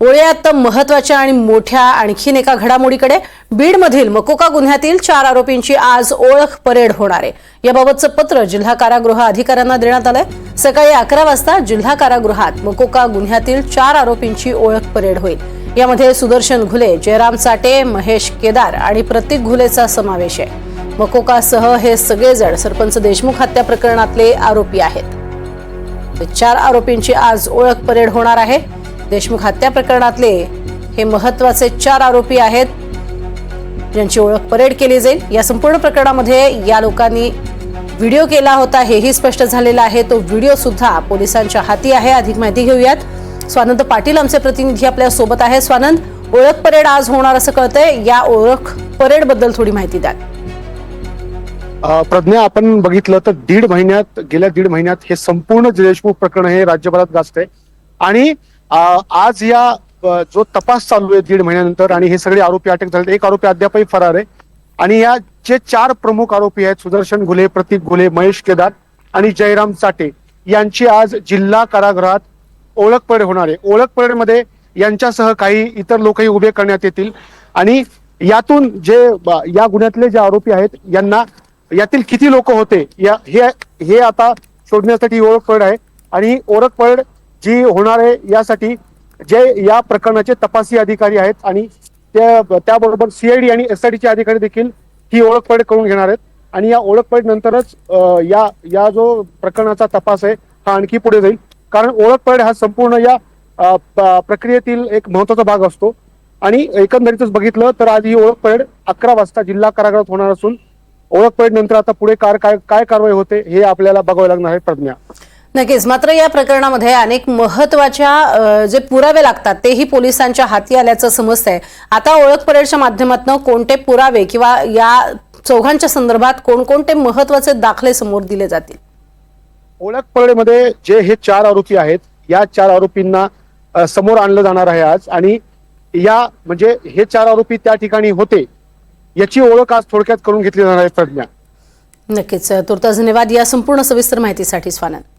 ओळ्यात महत्त्वाच्या आणि मोठ्या आणखीन एका घडामोडीकडे बीडमधील मकोका गुन्ह्यातील 4 आरोपींची आज ओळख परेड होणार आहे। याबाबतचं पत्र जिल्हा कारागृह अधिकाऱ्यांना देण्यात आलंय। सकाळी 11 वाजता जिल्हा कारागृहात मकोका गुन्ह्यातील 4 आरोपींची ओळख परेड होईल। यामध्ये सुदर्शन घुले, जयराम चाटे, महेश केदार आणि प्रतीक घुलेचा समावेश आहे। मकोकासह हे सगळेजण सरपंच देशमुख हत्या प्रकरणातले आरोपी आहेत। 4 आरोपींची आज ओळख परेड होणार आहे। देशमुख हत्या प्रकरणातले हे महत्त्वाचे 4 आरोपी आहेत, ज्यांची ओळख परेड केली जाईल। या संपूर्ण प्रकरणामध्ये या लोकांनी व्हिडिओ केला होता हेही स्पष्ट झालेलं आहे। तो व्हिडिओ सुद्धा पोलिसांच्या हाती आहे। अधिक माहिती घेऊयात। स्वानंद पाटील आमचे प्रतिनिधी आपल्या सोबत आहे। स्वानंद, ओळख परेड आज होणार असं कळतंय, या ओळख परेड बद्दल थोडी माहिती द्या। प्रज्ञा, आपण बघितलं तर गेल्या दीड महिन्यात हे संपूर्ण देशमुख प्रकरण हे राज्यभरात गाजतंय आणि आज या जो तपास चालू आहे दीड महिन्यानंतर आणि हे सगळे आरोपी अटक झाले। एक आरोपी अद्यापही फरार आहे आणि या जे 4 प्रमुख आरोपी आहेत, सुदर्शन घुले, प्रतीक घुले, महेश केदार आणि जयराम चाटे, यांची आज जिल्हा कारागृहात ओळख परेड होणार आहे। ओळख परेडमध्ये यांच्यासह काही इतर लोकही उभे करण्यात येतील आणि यातून जे या गुन्ह्यातले जे आरोपी आहेत यांना यातील किती लोक होते हे आता शोधण्यासाठी ओळख परेड आहे। आणि ही ओळख परेड जी होणार आहे यासाठी जे या प्रकरणाचे तपासी अधिकारी आहेत आणि त्याबरोबर CID आणि SID चे अधिकारी देखील ही ओळख परेड करून घेणार आहेत आणि या ओळख परेड नंतरच या जो प्रकरणाचा तपास आहे हा आणखी पुढे जाईल, कारण ओळख परेड हा संपूर्ण या प्रक्रियेतील एक महत्त्वाचा भाग असतो। आणि एकंदरीतच बघितलं तर आज ही ओळख परेड 11 वाजता जिल्हा कारागृहात होणार असून ओळख परेड नंतर आता पुढे काय कारवाई होते हे आपल्याला बघावं लागणार आहे। प्रज्ञा, नक्कीच, मात्र या प्रकरणामध्ये अनेक महत्त्वाच्या जे पुरावे लागतात तेही पोलिसांच्या हाती आल्याचं समजतंय। आता ओळख परेडच्या माध्यमातून कोणते पुरावे किंवा या चौघांच्या संदर्भात कोणकोणते महत्त्वाचे दाखले समोर दिले जातील? ओळख परेडमध्ये जे हे 4 आरोपी आहेत या 4 आरोपींना समोर आणलं जाणार आहे आज आणि म्हणजे हे 4 आरोपी त्या ठिकाणी होते याची ओळख आज थोडक्यात करून घेतली जाणार आहे। प्रज्ञा, नक्कीच, तुर्तास धन्यवाद या संपूर्ण सविस्तर माहितीसाठी स्वानंद।